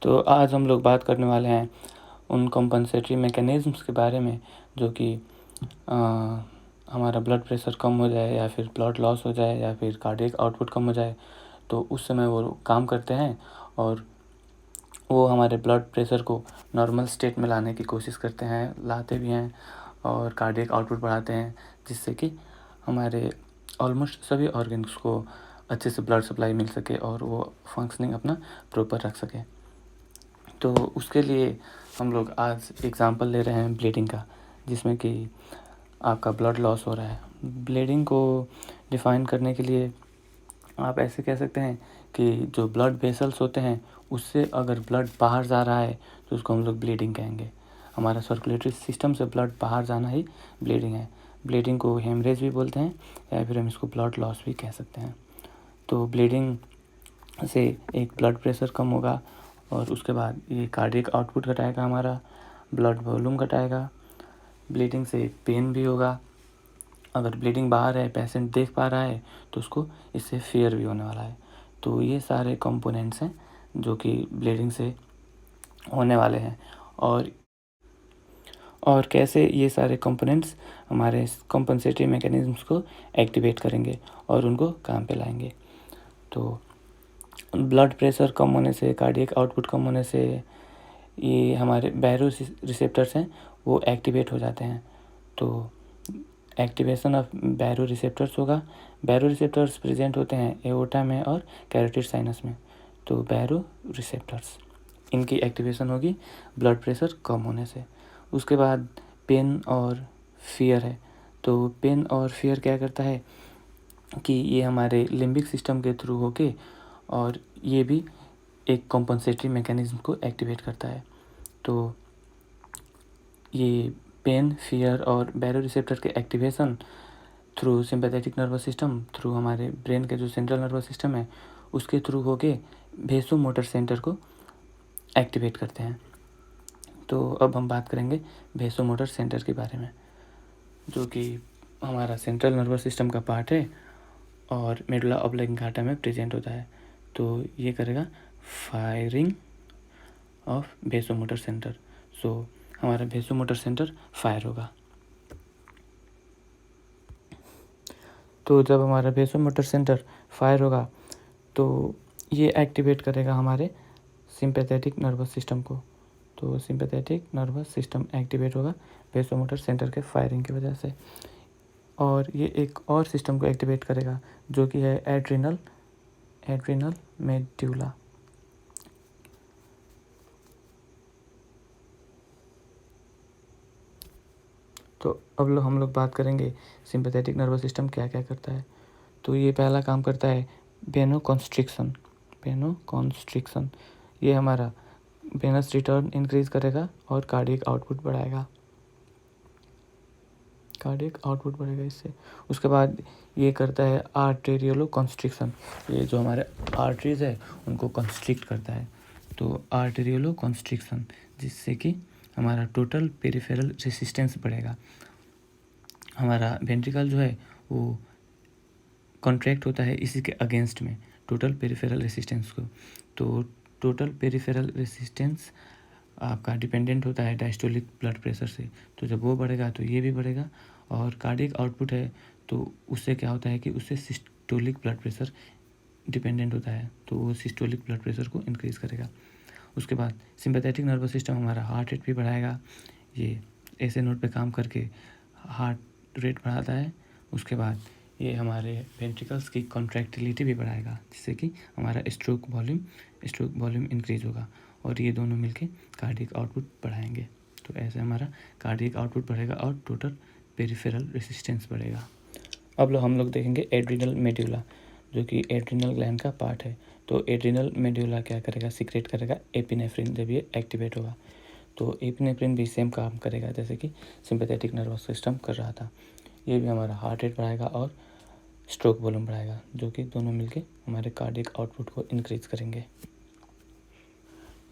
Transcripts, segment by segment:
तो आज हम लोग बात करने वाले हैं उन कॉम्पनसेटरी मैकेनिज़्म्स के बारे में जो कि हमारा ब्लड प्रेशर कम हो जाए या फिर ब्लड लॉस हो जाए या फिर कार्डियक आउटपुट कम हो जाए, तो उस समय वो काम करते हैं और वो हमारे ब्लड प्रेशर को नॉर्मल स्टेट में लाने की कोशिश करते हैं, लाते भी हैं और कार्डियक आउटपुट बढ़ाते हैं, जिससे कि हमारे ऑलमोस्ट सभी ऑर्गन्स को अच्छे से ब्लड सप्लाई मिल सके और वो फंक्शनिंग अपना प्रॉपर रख सके। तो उसके लिए हम लोग आज एग्ज़ाम्पल ले रहे हैं ब्लीडिंग का, जिसमें कि आपका ब्लड लॉस हो रहा है। ब्लीडिंग को डिफ़ाइन करने के लिए आप ऐसे कह सकते हैं कि जो ब्लड वेसल्स होते हैं उससे अगर ब्लड बाहर जा रहा है तो उसको हम लोग ब्लीडिंग कहेंगे। हमारा सर्कुलेटरी सिस्टम से ब्लड बाहर जाना ही ब्लीडिंग है। ब्लीडिंग को हेमरेज भी बोलते हैं या फिर हम इसको ब्लड लॉस भी कह सकते हैं। तो ब्लीडिंग से एक ब्लड प्रेशर कम होगा और उसके बाद ये कार्डियक आउटपुट घटाएगा, हमारा ब्लड वॉल्यूम घटाएगा। ब्लीडिंग से पेन भी होगा। अगर ब्लीडिंग बाहर है, पेशेंट देख पा रहा है, तो उसको इससे फेयर भी होने वाला है। तो ये सारे कंपोनेंट्स हैं जो कि ब्लीडिंग से होने वाले हैं। और कैसे ये सारे कंपोनेंट्स हमारे कॉम्पनसेटरी मैकेनिज़्म्स को एक्टिवेट करेंगे और उनको काम पे लाएंगे। तो ब्लड प्रेशर कम होने से, कार्डियक आउटपुट कम होने से ये हमारे बैरो रिसेप्टर्स हैं वो एक्टिवेट हो जाते हैं। तो एक्टिवेशन ऑफ बैरो रिसेप्टर्स होगा। बैरो रिसेप्टर्स प्रेजेंट होते हैं एओर्टा में और कैरोटिड साइनस में। तो बैरो रिसेप्टर्स, इनकी एक्टिवेशन होगी ब्लड प्रेशर कम होने से। उसके बाद पेन और फियर है। तो पेन और फियर क्या करता है कि ये हमारे लिम्बिक सिस्टम के थ्रू होके और ये भी एक कॉम्पनसेटरी मैकेनिज़्म को एक्टिवेट करता है। तो ये पेन, फियर और बैरो रिसेप्टर के activation through sympathetic nervous system, through हमारे ब्रेन के जो सेंट्रल नर्वस सिस्टम है उसके थ्रू होके वेसोमोटर सेंटर को एक्टिवेट करते हैं। तो अब हम बात करेंगे वेसोमोटर सेंटर के बारे में, जो कि हमारा सेंट्रल नर्वस सिस्टम का पार्ट है और मेडुला ऑब्लिंगाटा में प्रेजेंट होता है। तो ये करेगा फायरिंग ऑफ वेसोमोटर सेंटर। सो हमारा वेसोमोटर सेंटर फायर होगा। तो जब हमारा वेसोमोटर सेंटर फायर होगा तो ये एक्टिवेट करेगा हमारे सिंपैथेटिक नर्वस सिस्टम को। तो सिंपैथेटिक नर्वस सिस्टम एक्टिवेट होगा वेसोमोटर सेंटर के फायरिंग की वजह से। और ये एक और सिस्टम को एक्टिवेट करेगा जो कि है एड्रिनल मेड्यूला। तो अब हम लोग बात करेंगे सिंपैथेटिक नर्वस सिस्टम क्या क्या करता है। तो ये पहला काम करता है वेनोकॉन्स्ट्रिक्शन। ये हमारा वेनस रिटर्न इंक्रीज करेगा और कार्डियक आउटपुट बढ़ाएगा इससे। उसके बाद ये करता है आर्टेरियोलो कॉन्स्ट्रिक्शन। ये जो हमारे आर्टरीज है उनको कॉन्स्ट्रिक्ट करता है। तो आर्टेरियोलो कॉन्स्ट्रिक्शन, जिससे कि हमारा टोटल पेरिफेरल रेसिस्टेंस बढ़ेगा। हमारा वेंट्रिकल जो है वो कॉन्ट्रैक्ट होता है इसी के अगेंस्ट में, टोटल पेरिफेरल रेसिस्टेंस को। तो टोटल पेरिफेरल रेसिस्टेंस आपका डिपेंडेंट होता है डायस्टोलिक ब्लड प्रेशर से। तो जब वो बढ़ेगा तो ये भी बढ़ेगा। और कार्डियक आउटपुट है तो उससे क्या होता है कि उससे सिस्टोलिक ब्लड प्रेशर डिपेंडेंट होता है, तो वो सिस्टोलिक ब्लड प्रेशर को इंक्रीज़ करेगा। उसके बाद सिंपैथेटिक नर्वस सिस्टम हमारा हार्ट रेट भी बढ़ाएगा। ये ऐसे नोट पे काम करके हार्ट रेट बढ़ाता है। उसके बाद ये हमारे वेंट्रिकल्स की कॉन्ट्रैक्टिलिटी भी बढ़ाएगा, जिससे कि हमारा स्ट्रोक वॉल्यूम इंक्रीज़ होगा और ये दोनों मिलके कार्डियक आउटपुट बढ़ाएंगे। तो ऐसे हमारा कार्डियक आउटपुट बढ़ेगा और टोटल पेरिफेरल रेसिस्टेंस बढ़ेगा। अब हम लोग देखेंगे एड्रिनल मेड्यूला, जो कि एड्रिनल ग्लैंड का पार्ट है। तो एड्रिनल मेड्यूला क्या करेगा, सीक्रेट करेगा एपिनेफ्रिन जब ये एक्टिवेट होगा। तो एपिनेफ्रिन भी सेम काम करेगा जैसे कि सिंपैथेटिक नर्वस सिस्टम कर रहा था। ये भी हमारा हार्ट रेट बढ़ाएगा और स्ट्रोक वॉल्यूम बढ़ाएगा, जो कि दोनों मिलके हमारे कार्डियक आउटपुट को इंक्रीज करेंगे।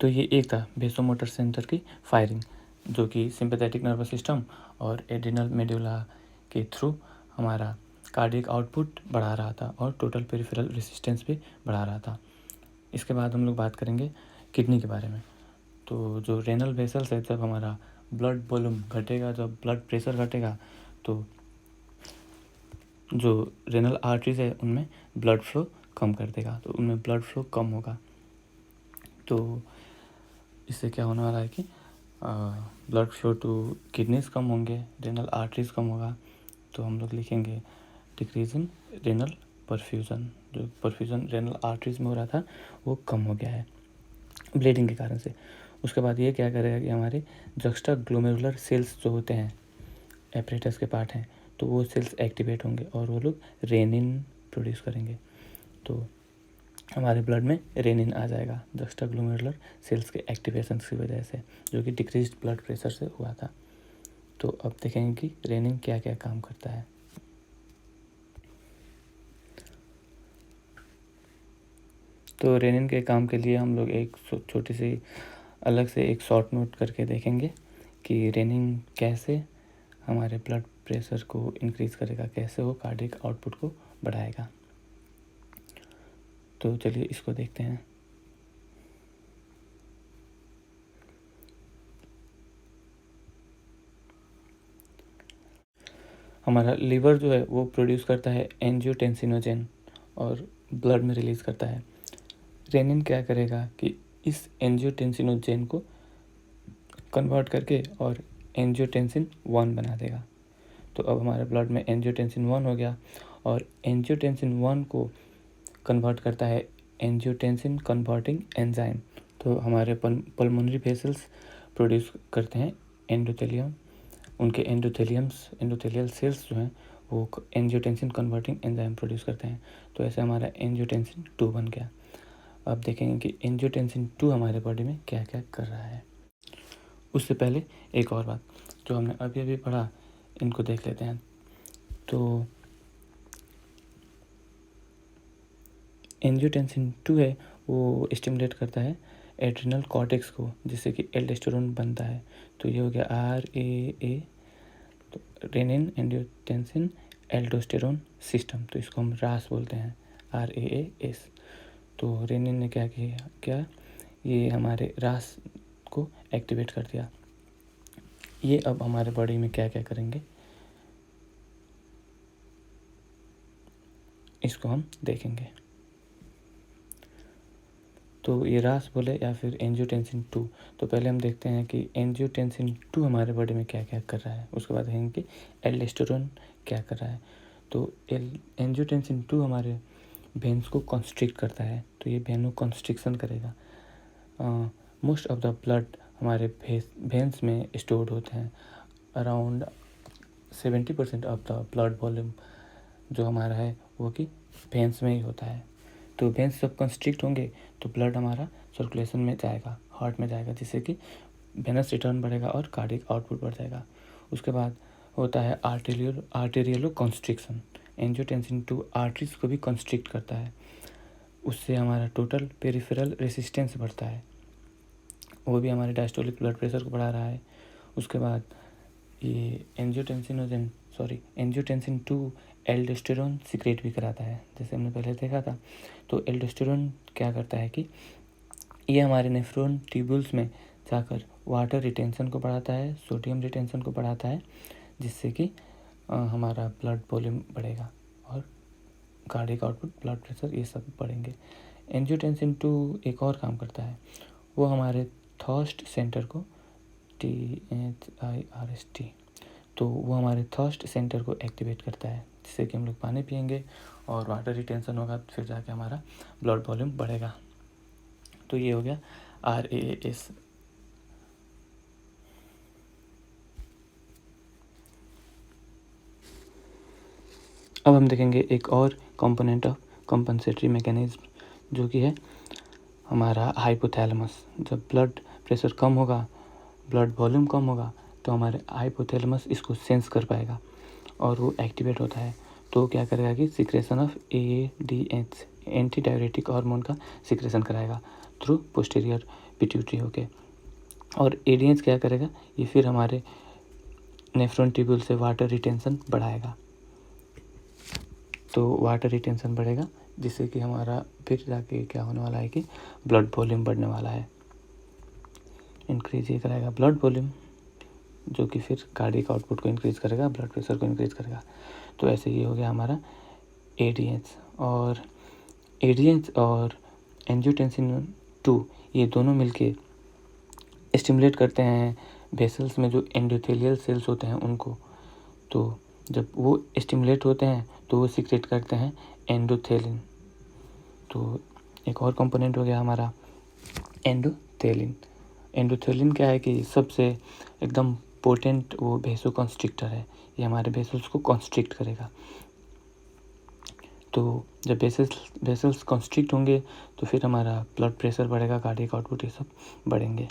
तो ये एक था वेसोमोटर सेंटर की फायरिंग, जो कि सिंपैथेटिक नर्वस सिस्टम और एड्रिनल मेड्यूला के थ्रू हमारा कार्डियक आउटपुट बढ़ा रहा था और टोटल पेरिफेरल रेसिस्टेंस भी बढ़ा रहा था। इसके बाद हम लोग बात करेंगे किडनी के बारे में। तो जो रेनल वेसल्स है, जब हमारा ब्लड वॉल्यूम घटेगा, जब ब्लड प्रेशर घटेगा, तो जो रेनल आर्टरीज है उनमें ब्लड फ्लो कम कर देगा, तो उनमें ब्लड फ्लो कम होगा। तो इससे क्या होने वाला है कि ब्लड फ्लो टू किडनीज कम होंगे, रेनल आर्टरीज कम होगा। तो हम लोग लिखेंगे डिक्रीज इन रेनल परफ्यूज़न। जो परफ्यूज़न रेनल आर्टरीज में हो रहा था वो कम हो गया है ब्लीडिंग के कारण से। उसके बाद ये क्या करेगा कि हमारे जक्स्टा ग्लोमेरुलर सेल्स जो होते हैं, एपरेटस के पार्ट हैं, तो वो सेल्स एक्टिवेट होंगे और वो लोग रेनिन प्रोड्यूस करेंगे। तो हमारे ब्लड में रेनिन आ जाएगा जक्स्टा ग्लोमेरुलर सेल्स के एक्टिवेशन की वजह से, जो कि डिक्रीज्ड ब्लड प्रेशर से हुआ था। तो अब देखेंगे कि रेनिन क्या क्या काम करता है। तो रेनिन के काम के लिए हम लोग एक छोटी सी अलग से एक शॉर्ट नोट करके देखेंगे कि रेनिन कैसे हमारे ब्लड प्रेशर को इंक्रीज़ करेगा, कैसे वो कार्डियक आउटपुट को बढ़ाएगा। तो चलिए इसको देखते हैं। हमारा लीवर जो है वो प्रोड्यूस करता है एंजियोटेंसिनोजेन और ब्लड में रिलीज़ करता है। रेनिन क्या करेगा कि इस एंजियोटेंसिनोजेन को कन्वर्ट करके और एंजियोटेंसिन 1 बना देगा। तो अब हमारे ब्लड में एंजियोटेंसिन 1 हो गया और एंजियोटेंसिन 1 को कन्वर्ट करता है एंजियोटेंसिन कन्वर्टिंग एंजाइम। तो हमारे पल्मोनरी वेसल्स प्रोड्यूस करते हैं एंडोथेलियम, उनके एंडोथेलियल सेल्स जो हैं वो एंजियोटेंसिन कन्वर्टिंग एंजाइम प्रोड्यूस करते हैं। तो ऐसे हमारा एंजियोटेंसिन 2 बन गया। अब देखेंगे कि एंजियोटेंसिन 2 हमारे बॉडी में क्या क्या कर रहा है। उससे पहले एक और बात जो हमने अभी अभी पढ़ा, इनको देख लेते हैं। तो एंजियोटेंसिन 2 है वो स्टिमुलेट करता है एड्रिनल कॉर्टेक्स को, जिससे कि एल्डोस्टेरोन बनता है। तो ये हो गया RAA, तो रेनिन एंजियोटेंसिन एल्डोस्टेरोन सिस्टम। तो इसको हम रास बोलते हैं, RAAS। तो रेनिन ने क्या ये हमारे रास को एक्टिवेट कर दिया। ये अब हमारे बॉडी में क्या क्या करेंगे इसको हम देखेंगे। तो ये रास बोले या फिर एंजियोटेंसिन 2। तो पहले हम देखते हैं कि एंजियोटेंसिन 2 हमारे बॉडी में क्या क्या कर रहा है। उसके बाद देखेंगे कि एल्डोस्टेरोन क्या कर रहा है। तो एंजियोटेंसिन 2 हमारे वेन्स को कॉन्स्ट्रिक्ट करता है, तो ये वेनो कॉन्स्ट्रिक्शन करेगा। मोस्ट ऑफ द ब्लड हमारे वेन्स में स्टोर्ड होते हैं। Around 70% of the blood volume जो हमारा है वो कि वेन्स में ही होता है। तो वेन्स जब कंस्ट्रिक्ट होंगे तो ब्लड हमारा सर्कुलेशन में जाएगा, हार्ट में जाएगा, जिससे कि वेनस रिटर्न बढ़ेगा और कार्डियक आउटपुट बढ़ जाएगा। उसके बाद होता है आर्टेरियलो कॉन्स्ट्रिक्शन। एंजियोटेंसिन 2 आर्टरीज को भी कंस्ट्रिक्ट करता है, उससे हमारा टोटल पेरिफेरल रेसिस्टेंस बढ़ता है, वो भी हमारे डायस्टोलिक ब्लड प्रेशर को बढ़ा रहा है। उसके बाद ये एंजियोटेंसिन 2 एल्डोस्टेरोन सिक्रेट भी कराता है, जैसे हमने पहले देखा था। तो एल्डोस्टेरोन क्या करता है कि ये हमारे नेफ्रॉन ट्यूब्यूल्स में जाकर वाटर रिटेंशन को बढ़ाता है, सोडियम रिटेंशन को बढ़ाता है, जिससे कि हमारा ब्लड वॉल्यूम बढ़ेगा और कार्डियक आउटपुट, ब्लड प्रेशर, ये सब बढ़ेंगे। एंजियोटेंसिन 2 एक और काम करता है, वो हमारे थर्स्ट सेंटर को THIRST, तो वो हमारे थर्स्ट सेंटर को एक्टिवेट करता है, जिससे कि हम लोग पानी पिएंगे और वाटर रिटेंशन होगा, फिर जाके हमारा ब्लड वॉल्यूम बढ़ेगा। तो ये हो गया RAAS। अब हम देखेंगे एक और कंपोनेंट ऑफ कंपनसेटरी मैकेनिज्म, जो कि है हमारा हाइपोथैलेमस। जब ब्लड प्रेशर कम होगा, ब्लड वॉल्यूम कम होगा, तो हमारे हाइपोथैलेमस इसको सेंस कर पाएगा और वो एक्टिवेट होता है। तो क्या करेगा कि secretion of ADH, anti diuretic hormone का सिक्रेशन कराएगा थ्रू पोस्टीरियर पिट्यूटरी होके। और ADH क्या करेगा, ये फिर हमारे नेफ्रॉन ट्यूब्यूल से वाटर रिटेंशन बढ़ाएगा। तो वाटर रिटेंशन बढ़ेगा, जिससे कि हमारा फिर जाके क्या होने वाला है कि ब्लड वॉल्यूम बढ़ने वाला है। इंक्रीज ये कराएगा ब्लड वॉल्यूम, जो कि फिर कार्डियक आउटपुट को इंक्रीज़ करेगा, ब्लड प्रेशर को इंक्रीज़ करेगा। तो ऐसे ये हो गया हमारा एडीएच। और एडीएच और एंजियोटेंसिन 2 ये दोनों मिलके स्टिमुलेट करते हैं वेसल्स में जो एंडोथेलियल सेल्स होते हैं उनको। तो जब वो स्टिमुलेट होते हैं तो वो सीक्रेट करते हैं एंडोथेलिन। तो एक और कंपोनेंट हो गया हमारा एंडोथेलिन। एंडोथेलिन क्या है कि सबसे एकदम पोटेंट वो वेसो कॉन्स्ट्रिक्टर है, ये हमारे वेसल्स को कॉन्स्ट्रिक्ट करेगा। तो जब वेसल्स कॉन्स्ट्रिक्ट होंगे तो फिर हमारा ब्लड प्रेशर बढ़ेगा, कार्डियक आउटपुट ये सब बढ़ेंगे।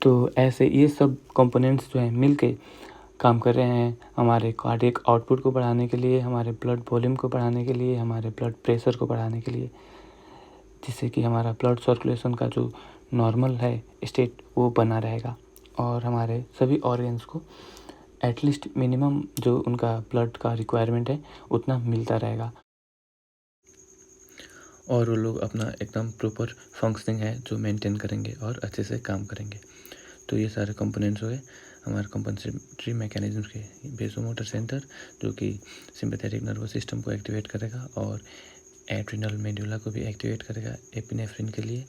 तो ऐसे ये सब कंपोनेंट्स जो हैं मिलके काम कर रहे हैं हमारे कार्डियक आउटपुट को बढ़ाने के लिए, हमारे ब्लड वॉल्यूम को बढ़ाने के लिए, हमारे ब्लड प्रेशर को बढ़ाने के लिए, जिससे कि हमारा ब्लड सर्कुलेशन का जो नॉर्मल है स्टेट वो बना रहेगा और हमारे सभी ऑर्गन्स को एटलीस्ट मिनिमम जो उनका ब्लड का रिक्वायरमेंट है उतना मिलता रहेगा और वो लोग अपना एकदम प्रॉपर फंक्शनिंग है जो मेंटेन करेंगे और अच्छे से काम करेंगे। तो ये सारे कंपोनेंट्स हो गए हमारे कंपनसेटरी मैकेनिज्म के। वेसोमोटर सेंटर जो कि सिंपैथेटिक नर्वस सिस्टम को एक्टिवेट करेगा और एड्रिनल मेडुला को भी एक्टिवेट करेगा एपिनेफ्रिन के लिए।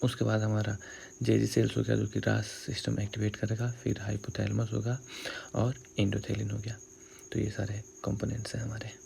उसके बाद हमारा जेजी सेल्स हो गया जो कि रास सिस्टम एक्टिवेट करेगा, फिर हाइपोथैलेमस होगा और एंडोथेलिन हो गया। तो ये सारे कंपोनेंट्स हैं हमारे।